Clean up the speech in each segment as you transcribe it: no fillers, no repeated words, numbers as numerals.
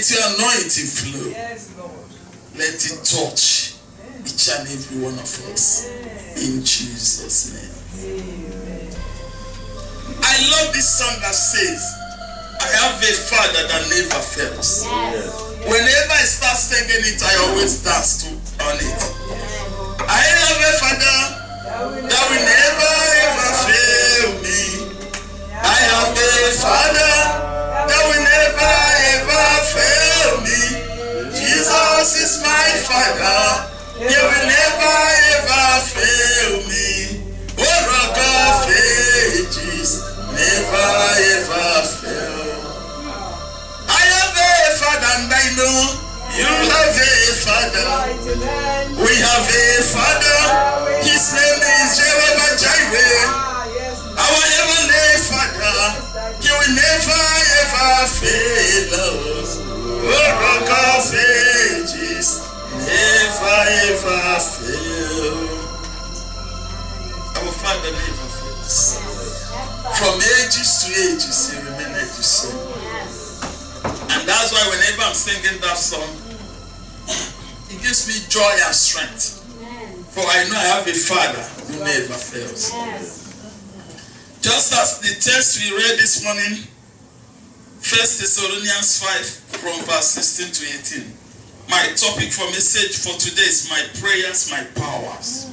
Let your anointing flow. Yes, Lord. Let it touch each and every one of us. In Jesus' name. Amen. I love this song that says, I have a Father that never fails. Whenever I start singing it, I always dance on it. I have a Father that will never ever fail me. I have a Father that will never ever fail me. Jesus is my Father. He will never ever fail me. Oh, Rock of Ages, never ever fail. I have a Father and I know you have a Father. We have a Father. His name is Jehovah Jireh. Our heavenly Father. He will never ever fail us. Oh, Rock of Ages, never ever fail. Our Father never fails. From ages to ages, He remained the same. And that's why whenever I'm singing that song, it gives me joy and strength. For I know I have a Father who never fails. Just as the text we read this morning, 1 Thessalonians 5 from verse 16 to 18. My topic for message for today is my prayers, my powers.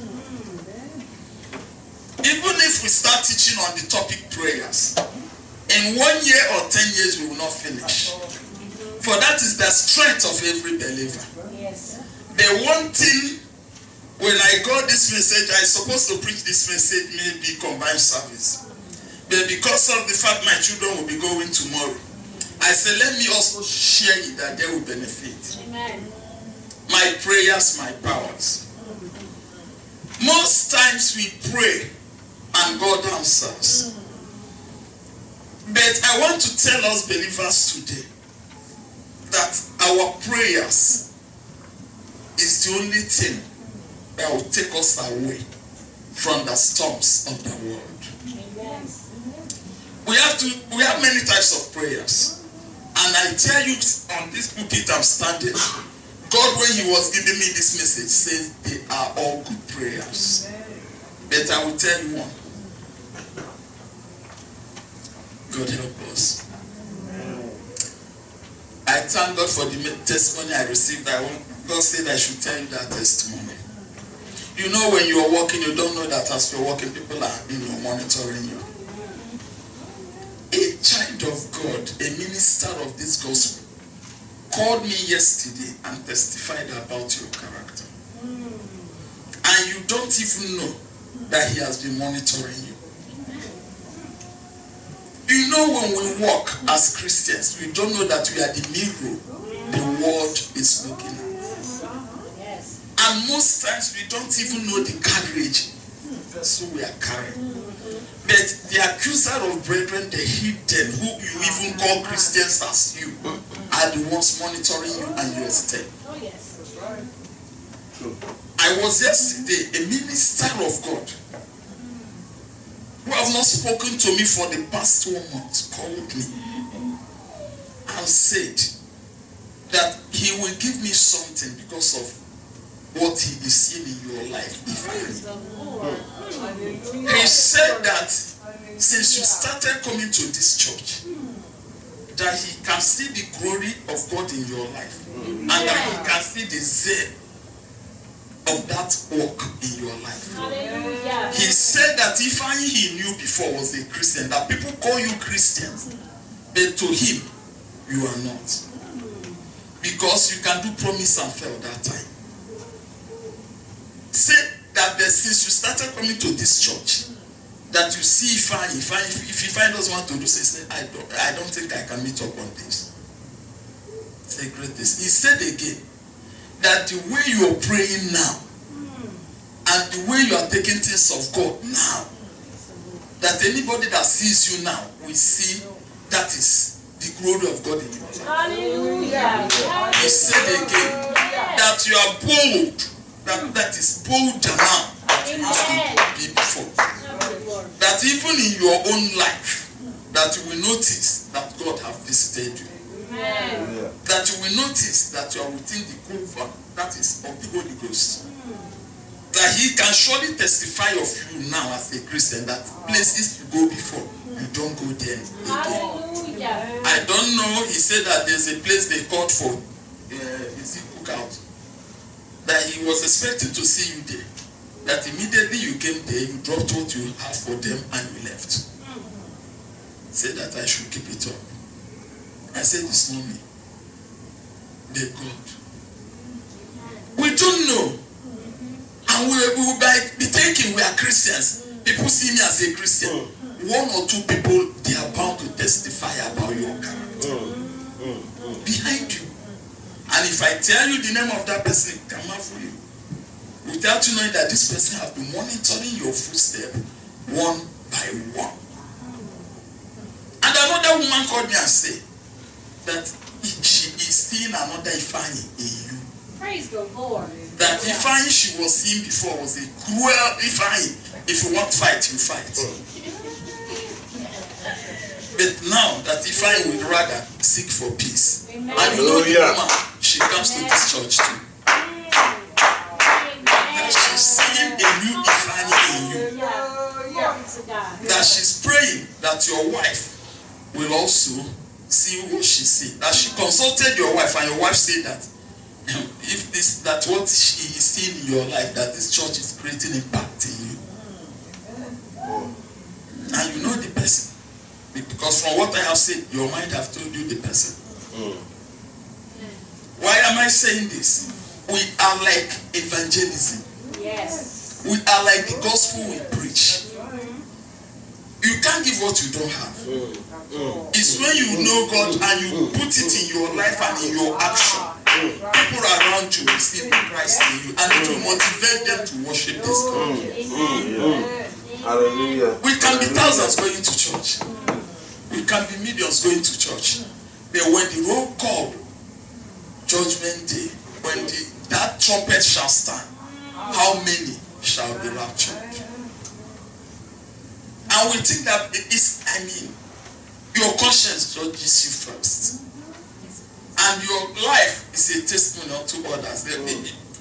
Even if we start teaching on the topic prayers, in 1 year or 10 years we will not finish. For that is the strength of every believer. The one thing, when I got this message, I supposed to preach this message maybe combined service. But because of the fact my children will be going tomorrow, I said, let me also share it that they will benefit. Amen. My prayers, my powers. Most times we pray and God answers. But I want to tell us believers today that our prayers is the only thing that will take us away from the storms of the world. Amen. We have many types of prayers. And I tell you, on this pulpit I'm standing, God, when He was giving me this message, says they are all good prayers. But I will tell you one. God help us. I thank God for the testimony I received. God said I should tell you that testimony. You know, when you are walking, you don't know that as you're walking, people are monitoring you. A child of God, a minister of this gospel, called me yesterday and testified about your character. And you don't even know that he has been monitoring you. You know, when we walk as Christians, we don't know that we are the mirror the world is looking at. And most times we don't even know the carriage so we are carrying. But the accuser of brethren, the hidden, who you even call Christians as you, are the ones monitoring you and your step. Oh, yes. That's right. True. I was yesterday a minister of God who have not spoken to me for the past 2 months, called me and said that he will give me something because of what he is seeing in your life. He said that since you started coming to this church, that he can see the glory of God in your life, and that he can see the zeal of that work in your life. Hallelujah. He said that if he knew before was a Christian, that people call you Christians, but to him, you are not. Because you can do promise and fail that time. Say that since you started coming to this church, that you see if I doesn't want to do this, I don't think I can meet up on this. Say great this. He said again that the way you are praying now and the way you are taking things of God now, that anybody that sees you now will see that is the glory of God in your life. Hallelujah. He said again that you are bold, that is bolder now than you used to be before. That even in your own life, that you will notice that God has visited you. Amen. That that you will notice that you are within the cover, that is, of the Holy Ghost. That he can surely testify of you now as a Christian, that places you go before, you don't go there again. I don't know, he said that there's a place they called for, is it cookout? That he was expecting to see you there. That immediately you came there, you dropped what you had for them and you left. Said that I should keep it up. I said, it's not me. They're God. We don't know. And we will be thinking we are Christians. People see me as a Christian. One or two people, they are bound to testify about your character. Behind you. And if I tell you the name of that person, it can marvel you. Without you knowing that this person has been monitoring your footsteps one by one. And another woman called me and said that she is seeing another Ifeanyi in you. Praise the Lord. That Ifeanyi she was seeing before was a cruel Ifeanyi. If you want to fight, you fight. But now that Ifeanyi would rather seek for peace. Amen. And you know the woman, she comes to this church too. That she's seeing a new Ifeanyi in you. That she's praying that your wife will also see what she sees. That she consulted your wife and your wife said that if this that what she is seeing in your life, that this church is creating impact in you. And you know the person. Because from what I have said, your mind have told you the person. Why am I saying this? We are like evangelism. Yes. We are like the gospel we preach. You can't give what you don't have. It's when you know God and you put it in your life and in your action. People around you will see Christ in you and it will motivate them to worship this God. Hallelujah. We can be thousands going to church. We can be millions going to church. But when the roll call, judgment day, when that trumpet shall stand, how many shall be raptured? And we think that your conscience judges you first. And your life is a testimony unto others.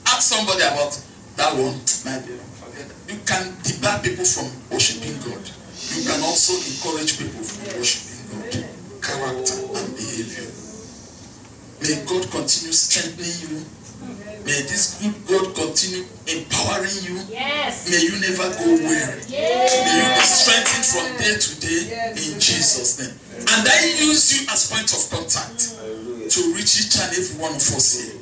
Ask somebody about that one. Forget that. You can debar people from worshiping God. You can also encourage people from worshiping God. Character and behavior. May God continue strengthening you. May this good God continue empowering you. Yes. May you never go weary. Yes. May you be strengthened from day to day in Jesus' name. And I use you as point of contact to reach each and every one of us here.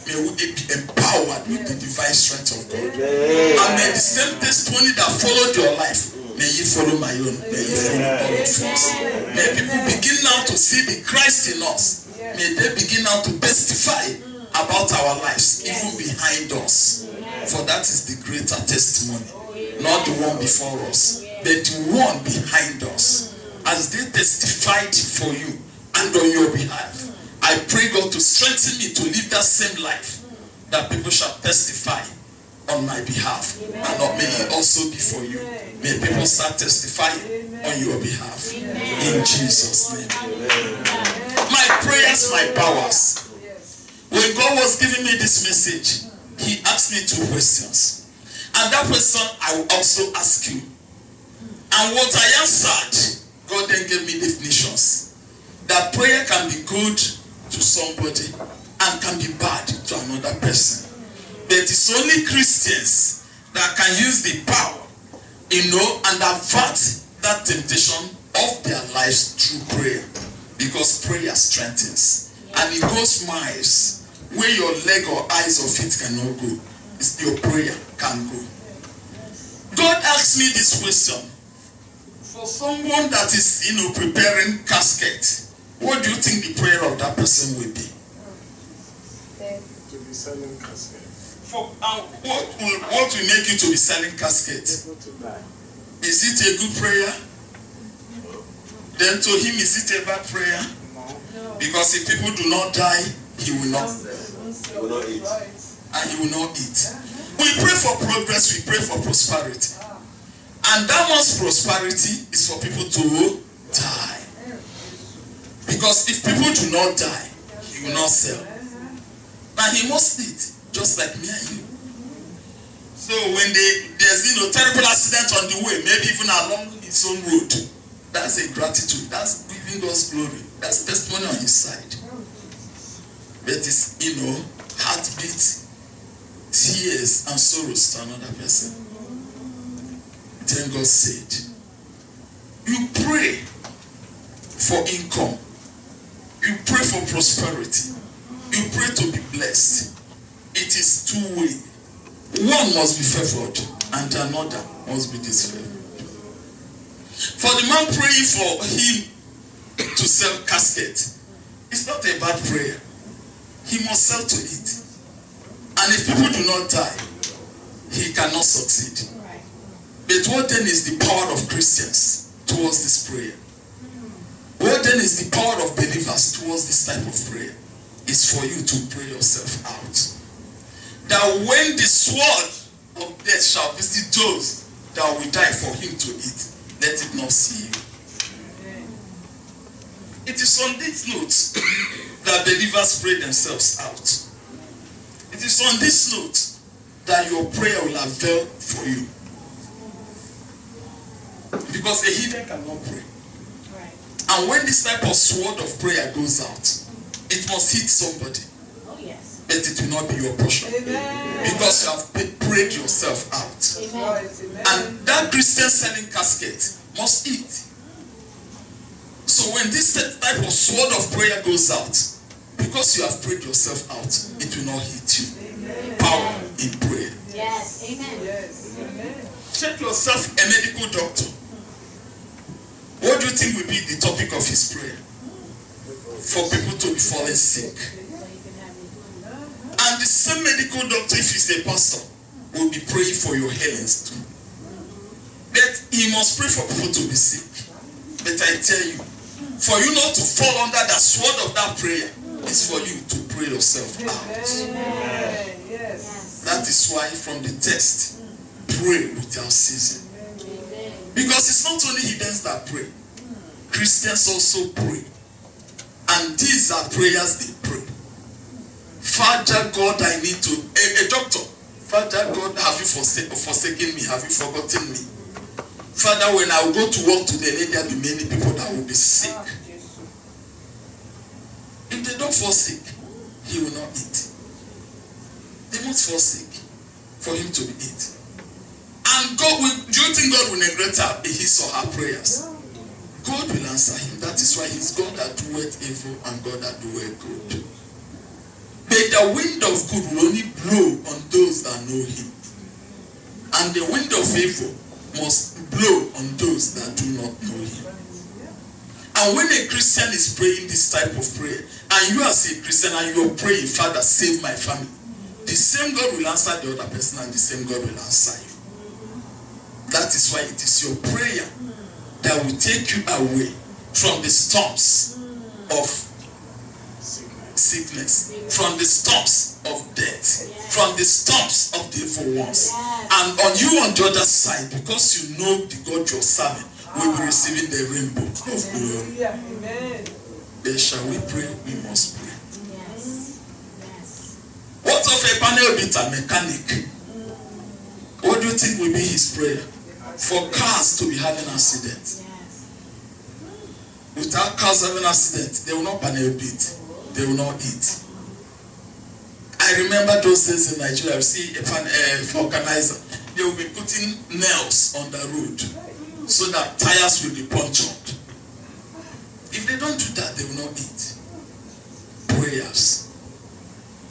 May we be empowered with the divine strength of God. And may the same testimony that followed your life, may you follow my own. May you follow all of us. May people begin now to see the Christ in us. May they begin now to testify about our lives, even behind us. For that is the greater testimony. Not the one before us, but the one behind us. As they testified for you and on your behalf, I pray God to strengthen me to live that same life, that people shall testify on my behalf. And may it also be for you. May people start testifying on your behalf. In Jesus' name. My prayers, my powers. When God was giving me this message, He asked me 2 questions. And that question I will also ask you. And what I answered, God then gave me definitions. That prayer can be good to somebody and can be bad to another person. But it's only Christians that can use the power, and avert that temptation of their lives through prayer. Because prayer strengthens. And it goes miles where your leg or eyes or feet cannot go. It's your prayer can go. God asked me this question. For someone that is, preparing casket, what do you think the prayer of that person will be? To be selling casket. What will make you to be selling casket? Is it a good prayer? Then to him, is it a bad prayer? No. Because if people do not die, he will not eat. And he will not eat. We pray for progress, we pray for prosperity. And that one's prosperity is for people to die. Because if people do not die, he He will not sell. But he must eat, just like me and you. So when there's terrible accident on the way, maybe even along his own road, that's a gratitude. That's giving God's glory. That's testimony on his side. But it's heartbeat, tears and sorrows to another person. Then God said, you pray for income. You pray for prosperity. You pray to be blessed. It is two-way. One must be favored and another must be disfavored. For the man praying for him to sell casket, it's not a bad prayer. He must sell to it. And if people do not die, he cannot succeed. But what then is the power of Christians towards this prayer? What then is the power of believers towards this type of prayer? It's for you to pray yourself out. That when the sword of death shall visit those that will die for him to eat, let it not see you. It is on this note that believers pray themselves out. It is on this note that your prayer will avail for you. Because a heathen cannot pray. Right. And when this type of sword of prayer goes out, it must hit somebody. Oh, yes. But it will not be your portion. Amen. Because you have prayed yourself out. Amen. And that Christian selling casket must eat. So when this type of sword of prayer goes out, because you have prayed yourself out, it will not hit you. Amen. Power in prayer. Yes. Amen. Yes. Amen. Check yourself a medical doctor. What do you think will be the topic of his prayer? For people to be falling sick. And the same medical doctor, if he's a pastor, will be praying for your healings too. But he must pray for people to be sick. But I tell you, for you not to fall under the sword of that prayer, is for you to pray yourself out. Amen. Yes. That is why from the text, pray without ceasing. Because it's not only heathens that pray. Christians also pray. And these are prayers they pray. Father God, I need to... A doctor. Father God, have you forsaken me? Have you forgotten me? Father, when I will go to work today, let there be many people that will be sick. If they don't fall sick, he will not eat. They must fall sick for him to be eat. And God will, do you think God will neglect his or her prayers? God will answer him. That is why he's God that doeth evil and God that doeth good. But the wind of good will only blow on those that know him. And the wind of evil must blow on those that do not know him. And when a Christian is praying this type of prayer, and you as a Christian and you're praying, Father, save my family, the same God will answer the other person and the same God will answer you. That is why it is your prayer that will take you away from the storms of sickness, from the storms of death, from the storms of the evil ones. And on you on the other side, because you know the God you're serving, will be receiving the rainbow of glory. Amen. Then shall we pray? We must pray. Yes. Yes. What of a panel beater mechanic? What do you think will be his prayer? For cars to be having accidents. Yes. Without cars having accidents, they will not panel beat. They will not eat. I remember those days in Nigeria, you see a vulcanizer. They will be putting nails on the road so that tires will be punctured. If they don't do that, they will not eat. Prayers.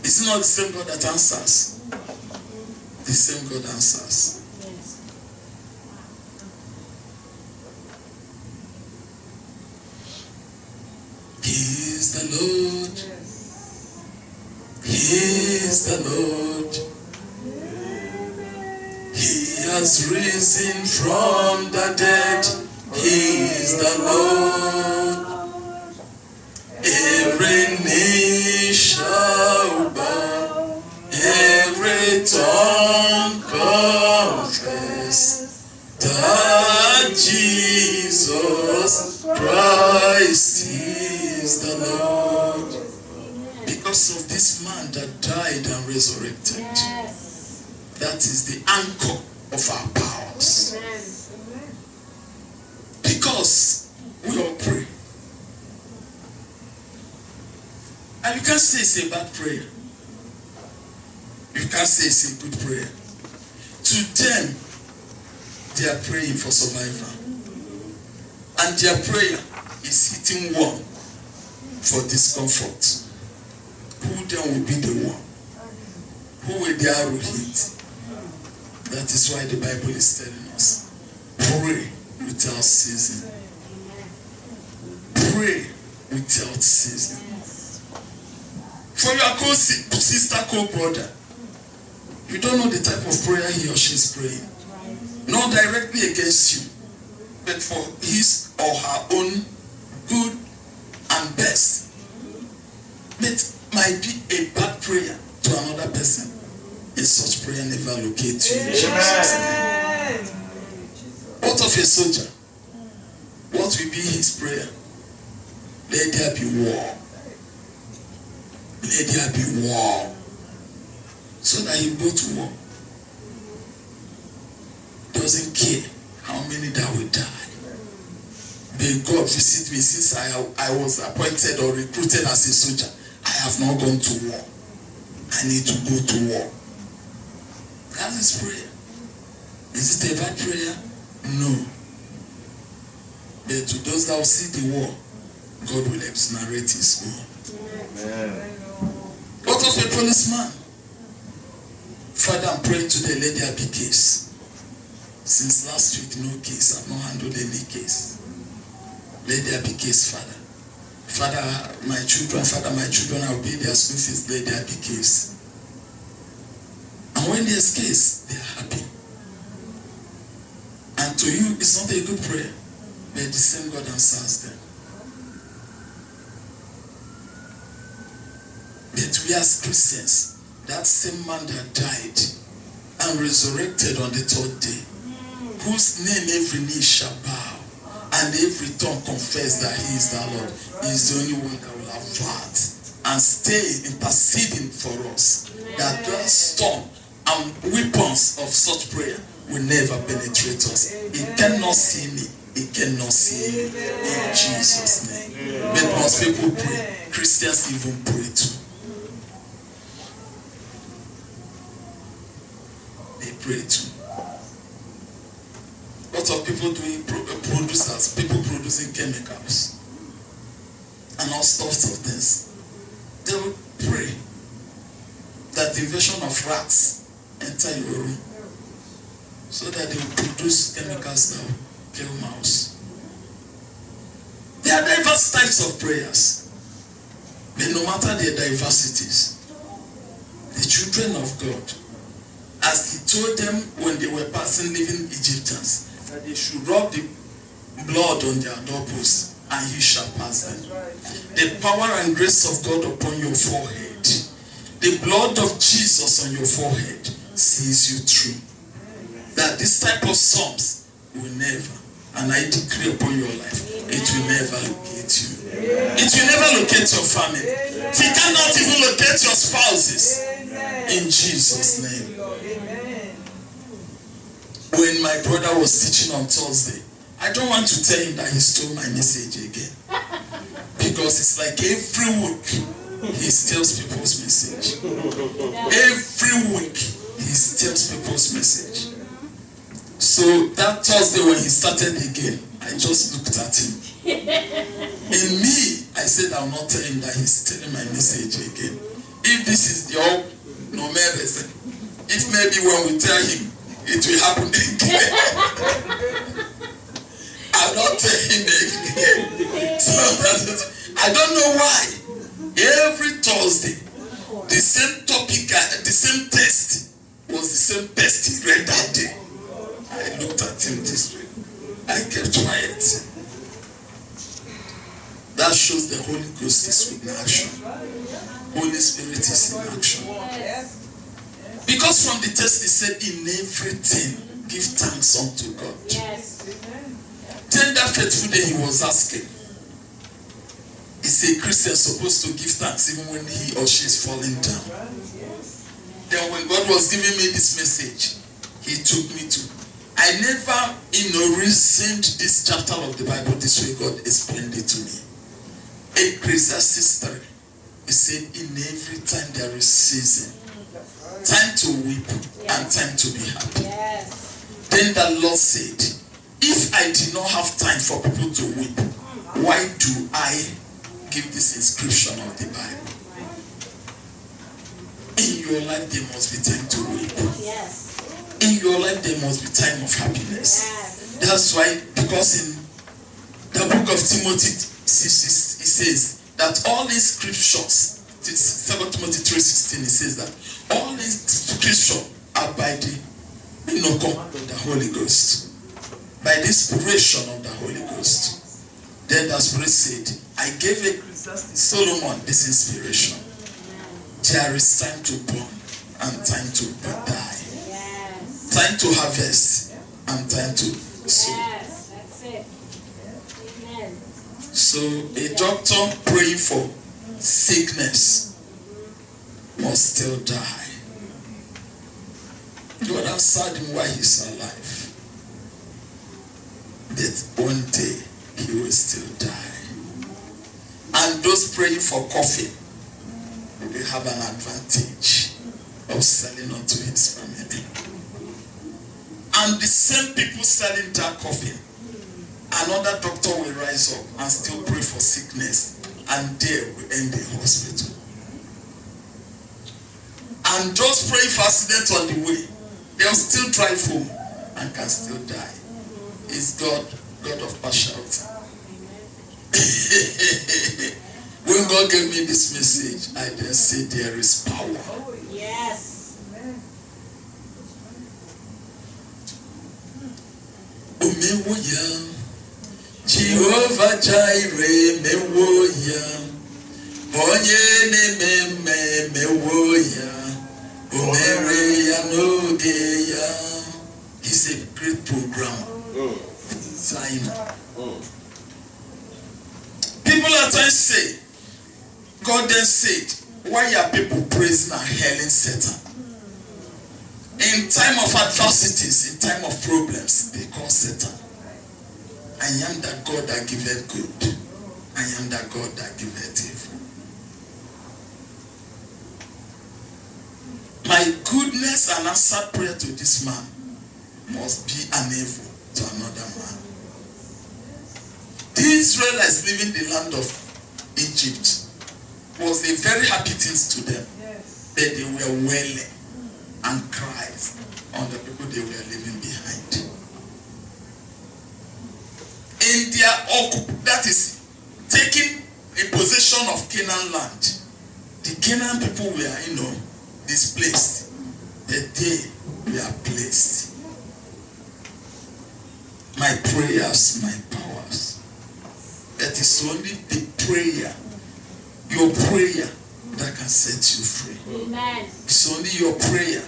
Is it not the same God that answers? The same God answers. Yes. He is the Lord. He is the Lord. He has risen from the dead. He is the Lord. Every knee shall bow. Every tongue confess that Jesus Christ is the Lord. because of this man that died and resurrected. Yes. That is the anchor of our powers. Amen. Because we all pray. And you can't say it's a bad prayer. You can't say it's a good prayer. To them, they are praying for survival. And their prayer is hitting one for discomfort. Who then will be the one? Who will the arrow hit? That is why the Bible is telling us, pray without ceasing. Pray without ceasing. For your co-sister, co-brother, you don't know the type of prayer he or she is praying. Not directly against you, but for his or her own good and best. It might be a bad prayer to another person. And such prayer never locates you in Jesus' name. What of a soldier? What will be his prayer? Let there be war. Let there be war. So that he go to war. Doesn't care how many that will die. May God visit me since I was appointed or recruited as a soldier. I have not gone to war. I need to go to war. That is prayer. Is it a bad prayer? No. But to those that will see the war, God will exonerate his own. Amen. What of a policeman? Father, I'm praying today, let there be case. Since last week, no case. I've not handled any case. Let there be case, Father. Father, my children, I will pay their school fees. Let there be case. And when there's case, they are happy. And to you, it's not a good prayer, but the same God answers them. But we as Christians, that same man that died and resurrected on the third day, whose name every knee shall bow and every tongue confess that he is the Lord, he is the only one that will avert and stay interceding for us. That the storm and weapons of such prayer will never penetrate us. It cannot see me. It cannot see you. In Jesus' name. But most people pray. Christians even pray too. They pray too. What are people doing? Producers, people producing chemicals and all sorts of things. They will pray that the invasion of rats enter your room so that they will produce chemicals that will kill mouse. There are diverse types of prayers, but no matter their diversities, the children of God, as he told them when they were passing living Egyptians, that they should rub the blood on their doorposts and he shall pass them. The power and grace of God upon your forehead, the blood of Jesus on your forehead sees you through. That this type of storms will never, and I decree upon your life, it will never locate you. It will never locate your family. It cannot even locate your spouses. In Jesus' name. When my brother was teaching on Thursday, I don't want to tell him that he stole my message again. Because it's like every week he steals people's message. Every week he steals people's message. So that Thursday when he started again, I just looked at him. In me, I said I will not tell him that he's stealing my message again. If this is the old no medicine, if maybe when we tell him, it will happen again. I'll not tell him again. So I don't know why. Every Thursday, the same topic, the same text was the same text he read that day. I looked at him this way. I kept quiet. That shows the Holy Ghost is in action. Holy Spirit is in action. Because from the text he said, in everything, give thanks unto God. Yes. Then that faithful day he was asking, He said Christians supposed to give thanks even when he or she is falling down. Then when God was giving me this message, he took me to. I never, reasoned this chapter of the Bible this way. God explained it to me. Ecclesiastes 3. He said, in every time there is season, time to weep and time to be happy. Yes. Then the Lord said, if I did not have time for people to weep, why do I give this inscription of the Bible? In your life there must be time to weep. Yes. In your life there must be time of happiness. Yes. That's why, because in the book of Timothy, it says that all these scriptures, 2 Timothy 3:16, it says that all these scriptures are by the command of the Holy Ghost, by the inspiration of the Holy Ghost. Then the Spirit said, I gave Solomon this inspiration. There is time to born and time to die. Yes. Time to harvest and time to sow. Yes, that's it. Amen. So a doctor praying for sickness must still die. God answered him while he's alive. That one day he will still die. And those praying for coffee will have an advantage of selling unto his family. And the same people selling that coffee, another doctor will rise up and still pray for sickness, and they will end the hospital. And just praying for accident on the way, they'll still drive home and can still die. It's God of partiality. When God gave me this message, I then said there is power. Yes. Umewoya, Jehovah Jireh, mewoya, onye ne mewoya, umereya nogeya. He's a great program. Designer. People at times say, God then said, why are people praising and hailing Satan? In time of adversities, in time of problems, they call Satan. I am the God that giveth good. I am the God that giveth evil. My goodness and answered prayer to this man must be an evil to another man. The Israelites living in the land of Egypt was a very happy thing to them. Yes. But they were wailing and cried on the people they were leaving behind. In their that is taking a possession of Canaan land, the Canaan people were, displaced. The day we are placed. My prayers, my powers. That is only the prayer, your prayer, that can set you free. Amen. It's only your prayer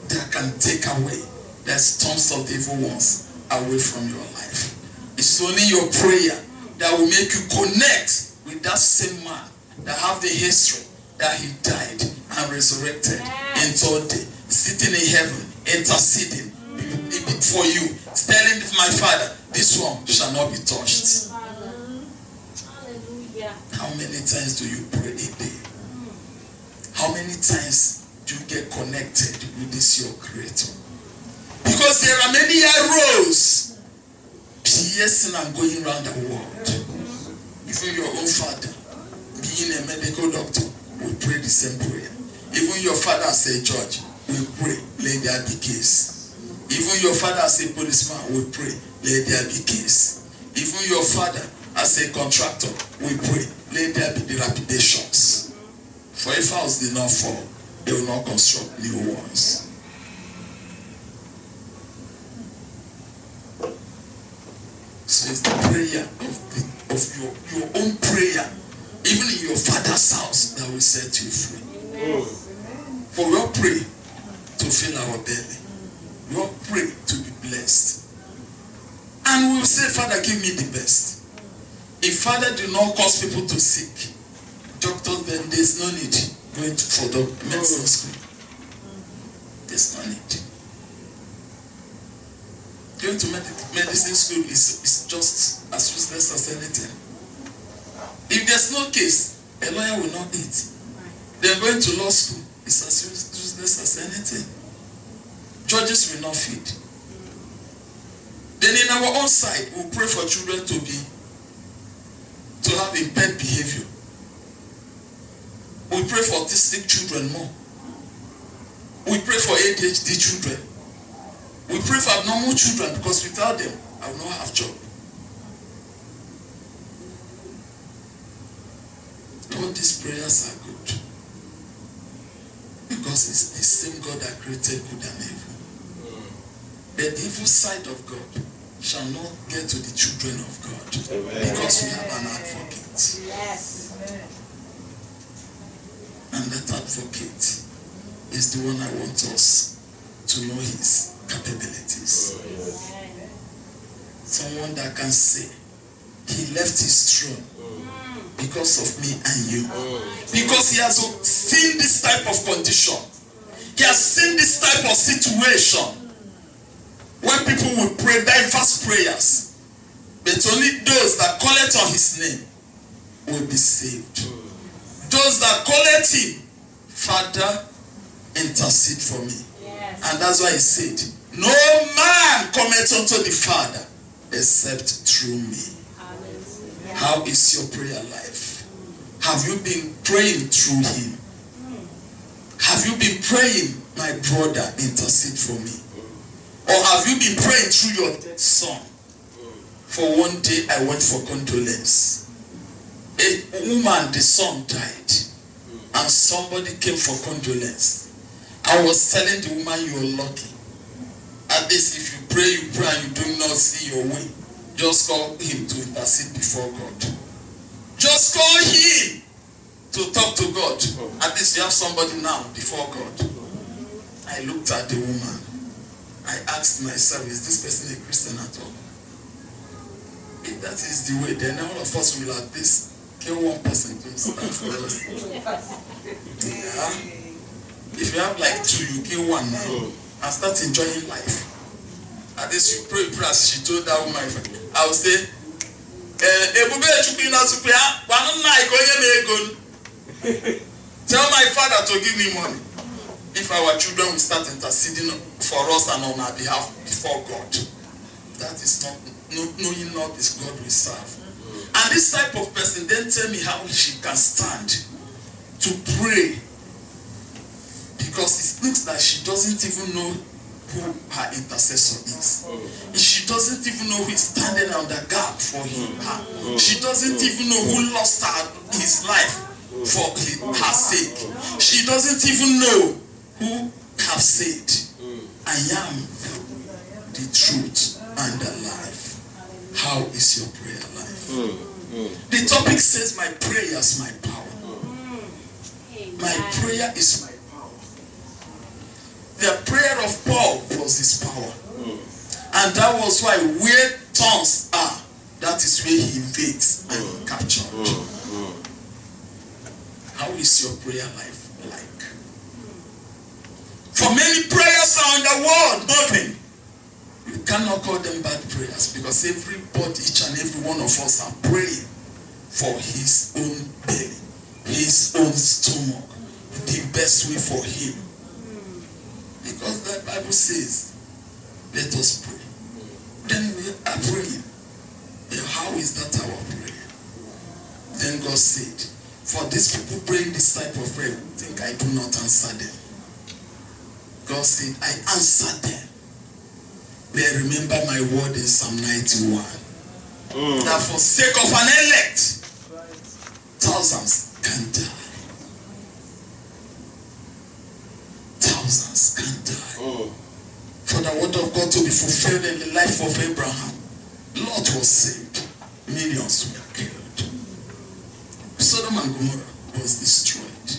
that can take away the storms of the evil ones away from your life. It's only your prayer that will make you connect with that same man that have the history that he died and resurrected in third day, sitting in heaven, interceding for you, telling my Father, this one shall not be touched. Hallelujah. How many times do you pray a day? How many times do you get connected with this your Creator? Because there are many arrows piercing and going around the world. Even your own father, being a medical doctor, will pray the same prayer. Even your father as a judge will pray, let there be case. Even your father as a policeman will pray, let there be case. Even your father as a contractor will pray, let there be dilapidations. For if house did not fall, they will not construct new ones. So it's the prayer of your own prayer, even in your father's house, that will set you free. Amen. For we all pray to fill our belly. We all pray to be blessed. And we will say, Father, give me the best. If Father did not cause people to seek doctors, then there's no need going for the medicine school. There's no need. Going to medicine school is just as useless as anything. If there's no case, a lawyer will not eat. Then going to law school is as useless as anything. Judges will not feed. Then in our own side, we pray for children to have impaired behavior. We pray for autistic children more. We pray for ADHD children. We pray for abnormal children because without them, I will not have job. All these prayers are good because it's the same God that created good and evil. The evil side of God shall not get to the children of God because we have an advocate. Yes. And that advocate is the one I want us to know his capabilities. Someone that can say, he left his throne because of me and you. Because he has seen this type of condition. He has seen this type of situation. When people will pray diverse prayers, but only those that call it on his name will be saved. Those that call it him, Father, intercede for me. Yes. And that's why he said, no man cometh unto the Father except through me. Hallelujah. How is your prayer life? Have you been praying through him? Have you been praying, my brother, intercede for me? Or have you been praying through your dead son? For one day I went for condolence. A woman, the son died. And somebody came for condolence. I was telling the woman, you're lucky. At least if you pray and you do not see your way, just call him to intercede before God. Just call him to talk to God. At least you have somebody now before God. I looked at the woman. I asked myself, is this person a Christian at all? If that is the way, then all of us will at least kill one person to stand for us. Yeah. If you have like two, you kill one now and start enjoying life. At least you pray, as she told that woman, I will say, tell my father to give me money. If our children will start interceding for us and on our behalf before God, that is not knowing not this God we serve. And this type of person then tell me how she can stand to pray, because it looks like she doesn't even know who her intercessor is. She doesn't even know who is standing on the gap for her. She doesn't even know who lost his life for her sake. She doesn't even know who have said, I am the truth and the life. How is your prayer life? The topic says, my prayer is my power. My prayer is my power. The prayer of Paul was his power. And that was why where tongues are, that is where he invades and captured. How is your prayer life like? For many prayers are in the world, nothing. You cannot call them bad prayers, because everybody, each and every one of us are praying for his own belly, his own stomach, the best way for him. Because the Bible says, let us pray. Then we are praying. And how is that our prayer? Then God said, for these people praying this type of prayer, think I do not answer them. God said, I answer them. They remember my word in Psalm 91. That for sake of an elect, thousands can die. Thousands can die. For the word of God to be fulfilled in the life of Abraham, Lot was saved. Millions were killed. Sodom and Gomorrah was destroyed.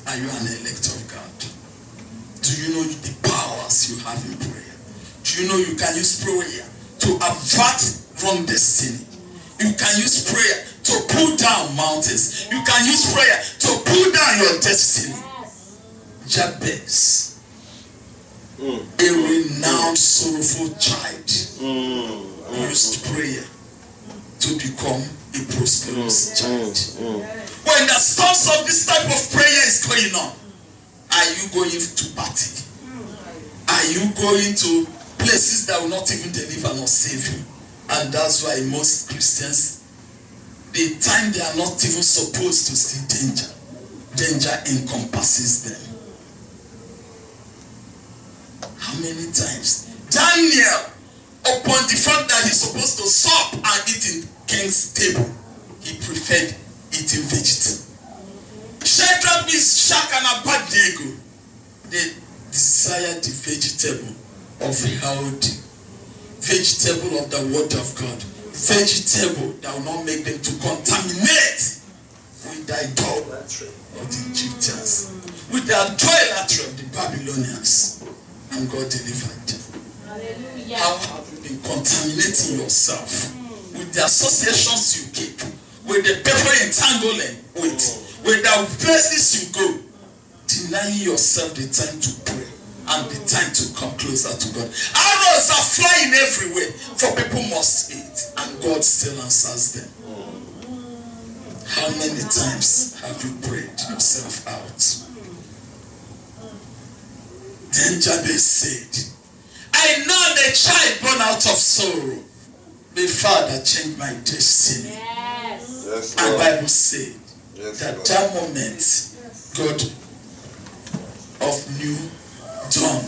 Are you an elect of God? Do you know the powers you have in prayer? Do you know you can use prayer to avert wrong destiny? You can use prayer to pull down mountains. You can use prayer to pull down your destiny. Jabez, a renowned sorrowful child, used prayer to become a prosperous child. When the storms of this type of prayer is going on, are you going to party? Are you going to places that will not even deliver nor save you? And that's why most Christians, the time they are not even supposed to see danger encompasses them. How many times? Daniel, upon the fact that he's supposed to sup and eat in king's table, he preferred eating vegetable. Shadrach, Meshach, and Abednego, they desired the vegetable of health, vegetable of the word of God, vegetable that will not make them to contaminate with the idolatry of the Egyptians, with the idolatry of the Babylonians. And God delivered them. Hallelujah. How have you been contaminating yourself with the associations you keep, with the people you're entangling with the places you go, denying yourself the time to pray and the time to come closer to God? Arrows are flying everywhere, for people must eat, and God still answers them. How many times have you prayed yourself out? Then Jabez said, I know the child born out of sorrow. The Father changed my destiny. Yes. Yes, And Lord. Bible said Yes, that Lord. that moment, God of new dawn,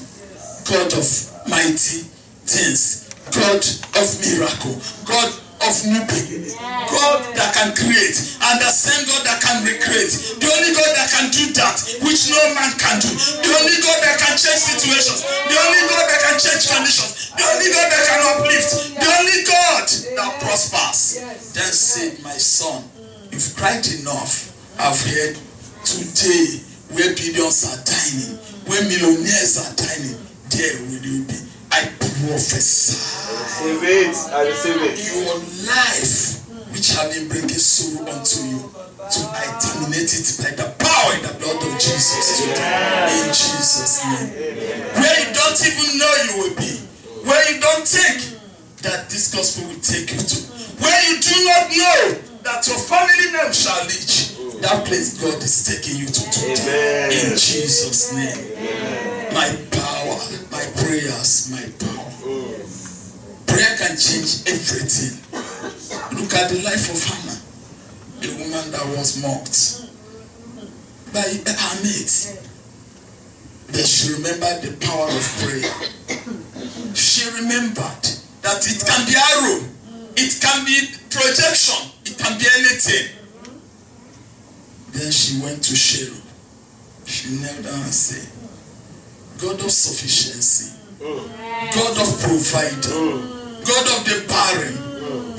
God of mighty things, God of miracle, God of new beginning, God that can create, and the same God that can recreate, the only God that can do that which no man can do, the only God that can change situations, the only God that can change conditions, the only God that can uplift, the only God that prospers. Then said, my son, you've cried enough. I've heard today where billions are dining, where millionaires are dining, there will you be. I prophesy. Receive it. I receive it. Your life, which have been bringing sorrow unto you, I terminate it by the power in the blood of Jesus today. In Jesus' name. Where you don't even know you will be, where you don't think that this gospel will take you to, where you do not know that your family name shall reach, that place God is taking you to today. In Jesus' name. My power, my prayers, my power. Prayer can change everything. Look at the life of Hannah, a woman that was mocked by her mates. But she remembered the power of prayer. She remembered that it can be arrow, it can be projection, it can be anything. Then she went to Shiloh. She knelt down and said, God of sufficiency, God of provider, God of the barren,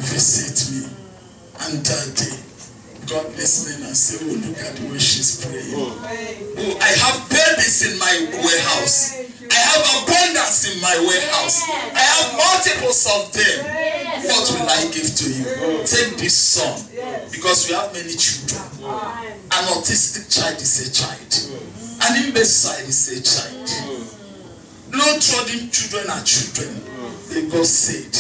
visit me. And that day, God listening and say, oh, look at the way she's praying. Oh, I have babies in my warehouse. I have abundance in my warehouse. I have multiples of them. What will I give to you? Take this son, because we have many children. An autistic child is a child. An imbecile is a child. Low-trodden children are children. Then God said,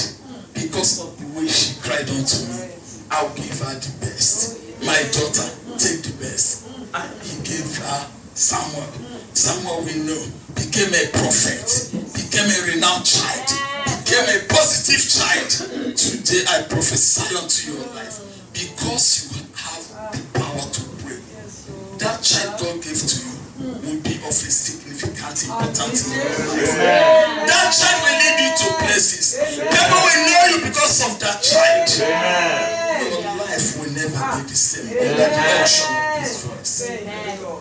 because of the way she cried unto me, I'll give her the best. My daughter, take the best. And he gave her Samuel. Samuel, we know, became a prophet, became a renowned child, became a positive child. Today I prophesy unto your life, because you have the power to pray. That child God gave to you will be of a significant importance in your life. That child will lead you to places. People will know you because of that child. Your life will never be the same under the action of His voice.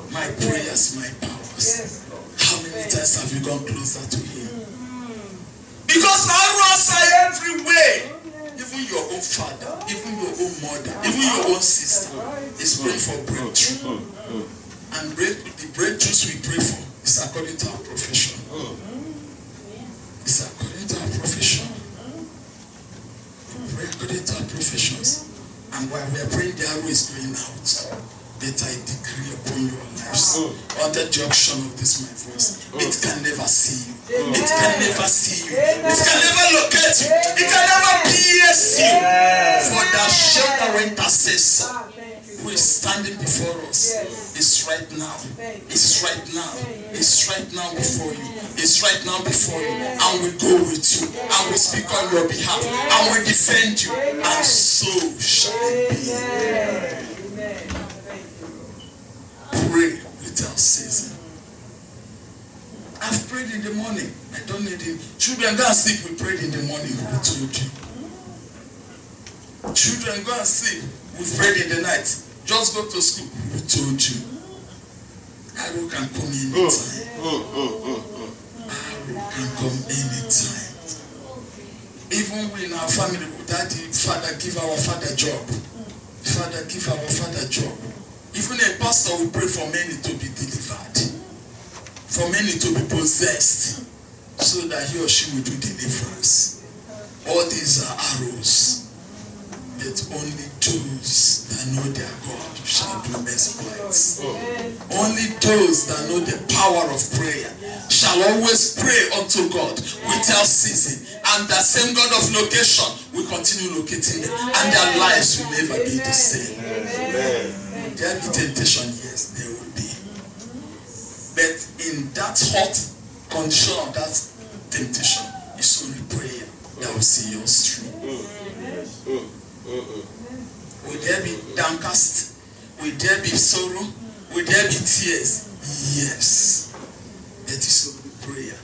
My prayers, my powers. How many times have you gone closer to Him? Because arrows are everywhere. Even your own father, even your own mother, even your own sister is praying for breakthrough. And the breakthroughs we pray for is according to our profession. It's according to our profession. We pray according to our professions. And while we are praying, the arrow is going out. That I decree upon your lives, under the junction of this my voice, it can never see you. It can never see you. It can never locate you. It can never pierce you. For the shelter intercessor who is standing before us is right now. It's right now. It's right now before you. It's right now before you. And we go with you. And we speak on your behalf. And we defend you. And so shall it be. Pray without ceasing. I've prayed in the morning. I don't need it. Children, go and sleep. We prayed in the morning. We told you. Children, go and sleep. We prayed in the night. Just go to school. We told you. Arrow can come anytime. Arrow can come anytime. Even we in our family, daddy, father, give our father job. Father, give our father job. Even a pastor will pray for many to be delivered, for many to be possessed, so that he or she will do deliverance. All these are arrows, but only those that know their God shall do exploits. Only those that know the power of prayer shall always pray unto God without ceasing. And the same God of location will continue locating them, and their lives will never be the same. Amen. There will be temptation, yes, there will be. But in that hot condition of that temptation, it's only prayer that will see us through. Will there be downcast? Will there be sorrow? Will there be tears? Yes. It is only prayer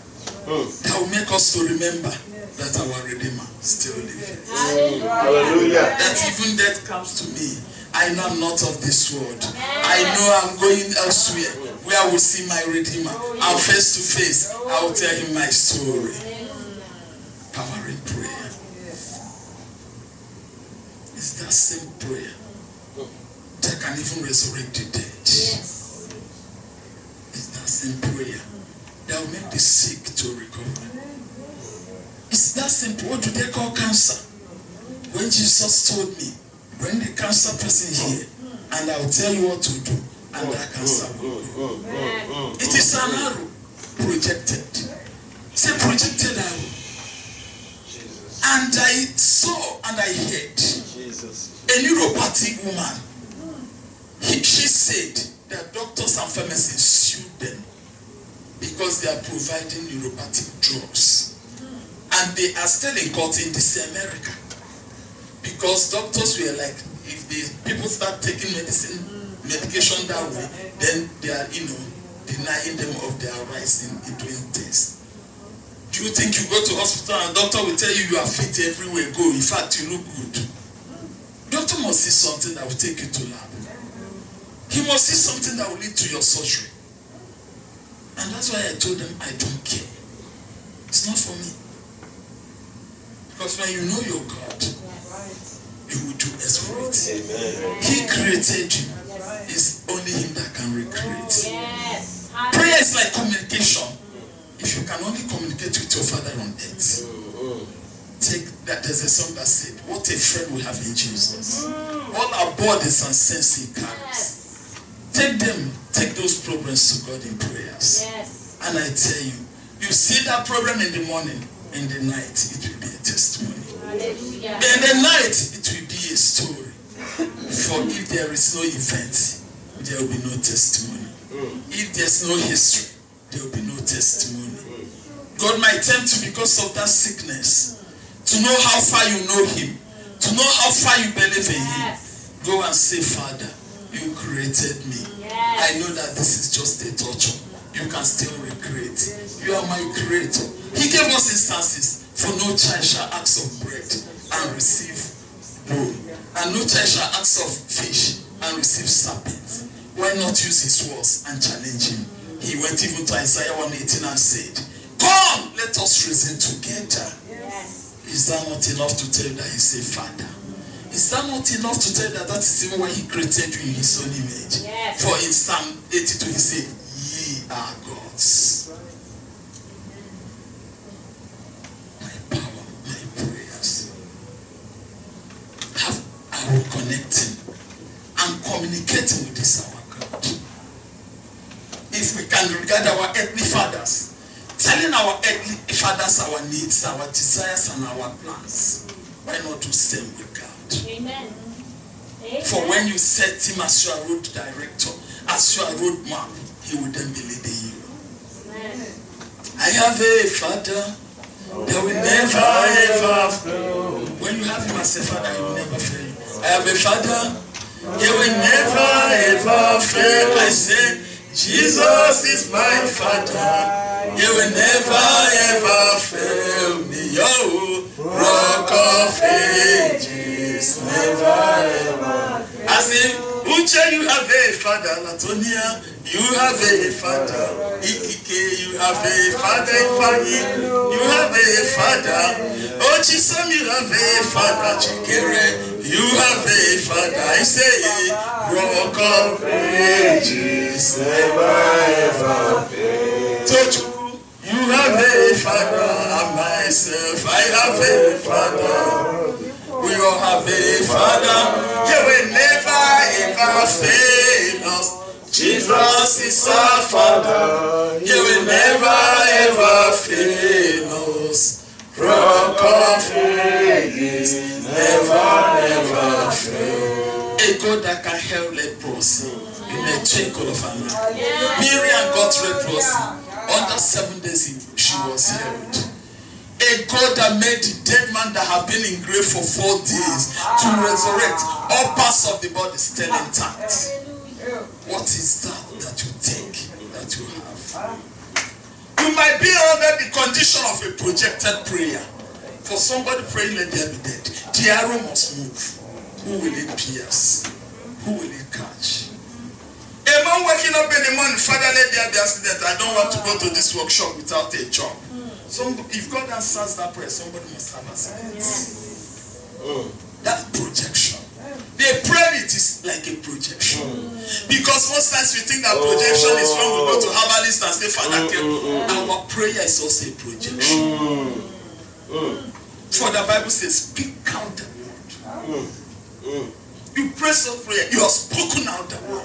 that will make us to remember that our Redeemer still lives. Hallelujah. That even death comes to me, I know I'm not of this world. I know I'm going elsewhere where I will see my Redeemer. And face to face, I will tell him my story. Power in prayer. It's that same prayer that can even resurrect the dead. It's that same prayer that will make the sick to recover. It's that simple. What do they call cancer? When Jesus told me, bring the cancer person here, and I will tell you what to do, and that cancer will go. It is an arrow projected. It's a projected arrow. And I saw and I heard a neuropathic woman. She said that doctors and pharmacists sued them because they are providing neuropathic drugs. And they are still in court in this America. Because doctors were like, if the people start taking medication that way, then they are, denying them of their rights in doing tests. Do you think you go to hospital and doctor will tell you are fit everywhere go? In fact, you look good. Doctor must see something that will take you to lab. He must see something that will lead to your surgery. And that's why I told them I don't care. It's not for me. Because when you know your God, you will do exploits. He created you. It's only him that can recreate. Yes. Prayer is like communication. If you can only communicate with your Father on earth, take that. There's a song that said, "What a friend we have in Jesus. All our bodies and sense he carries." Take those problems to God in prayers. Yes. And I tell you, you see that problem in the morning, in the night, it will be a testimony. Hallelujah. In the night, it will be a story. For if there is no event, there will be no testimony. If there's no history, there will be no testimony. God might tempt you because of that sickness, to know how far you know him, to know how far you believe in him. Go and say, Father, you created me. I know that this is just a torture. You can still recreate. You are my creator. He gave us instances. For no child shall ask of bread and receive bone, and no child shall ask of fish and receive serpent. Why not use his words and challenge him? He went even to Isaiah 1:18 and said, "Come, let us reason together." Is that not enough to tell you that he's a father? Is that not enough to tell you that that is even why he created you in his own image? For in Psalm 82 he said, "Ye are gods." if we can regard our earthly fathers, telling our earthly fathers our needs, our desires, and our plans, why not do same with God? Amen. For when you set him as your road director, as your road map, he will then be leading you. Amen. I have a father that will never ever fail. When you have him as a father, he will never fail you. I have a father, he will never ever fail. I say, Jesus is my father, he will never ever fail me. Oh, rock of ages, never ever. I say, Uche, you have a father. Latonia, you have a father. Ikike, you have a father. Ifeanyi, you have a father. Ochisom, you have a father. Chikere, you have a father. I say, rock of ages, never ever fail. Tochu, you have a father. And myself, I have a father. We all have a father. He will never ever fail us. Jesus is our father. He will never ever fail us. Rock of ages, never fail. A God that can heal leprosy in a twinkle of an eye. Miriam got leprosy. Under 7 days she was healed. A God that made the dead man that have been in grave for 4 days to resurrect, all parts of the body still intact. What is that you take, that you have? You might be under the condition of a projected prayer. For somebody praying, let there be dead. The arrow must move. Who will it pierce? Who will it catch? A man waking up in the morning, Father, let there be accident. I don't want to go to this workshop without a job. If God answers that prayer, somebody must have accidents. That projection. The prayer it is like a projection. Because most times we think that projection is when we go to herbalist and say, Father, our prayer is also a projection. For the Bible says, speak out the word. You pray some prayer, you have spoken out the word.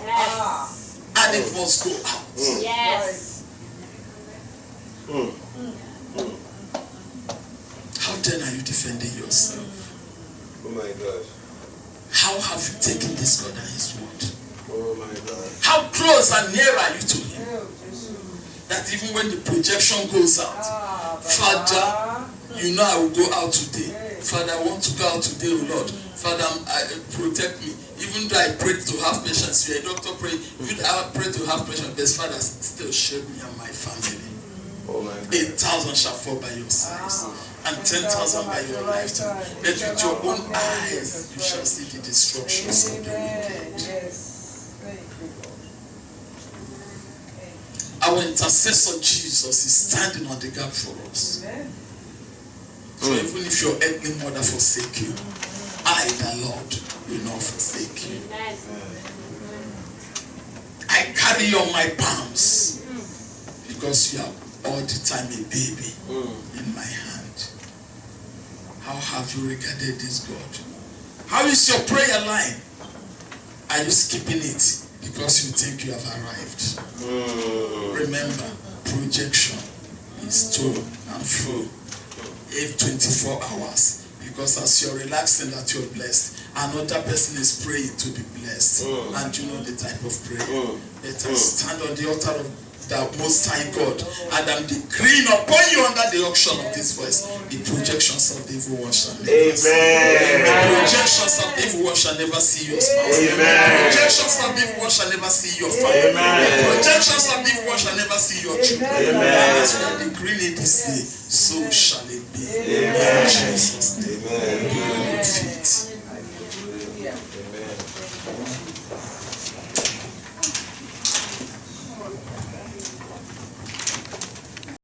And it must go out. Yes. How then are you defending yourself? Oh my God. How have you taken this God and his word? Oh my God. How close and near are you to him? That even when the projection goes out, Father, you know I will go out today. Father, I want to go out today, oh Lord. Father, protect me. Even though I pray to have patience, you're a doctor, pray. Even though I pray to have patience, best Father, still shield me and my family. Oh my God. 8,000 shall fall by your sides, and 10,000 by your lifetime. That with your own eyes you shall see the destructions of the wicked. Our intercessor Jesus is standing on the gap for us. So even if your earthly mother forsake you, I, the Lord, will not forsake you. I carry you on my palms because you are all the time a baby in my hand. How have you regarded this God? How is your prayer line? Are you skipping it because you think you have arrived? Remember, projection is to and fro. 24 hours. Because as you're relaxing that you're blessed, another person is praying to be blessed. And you know the type of prayer. Let us stand on the altar of the Most High God, and I'm decreeing upon you under the auction of this voice, the projections of the evil one shall never see you. The projections of the evil one shall never see your spouse. The projections of the evil one shall never see your family. The projections of the evil one shall never see your children. As we are decreeing it this day, so shall it be. In Jesus' name.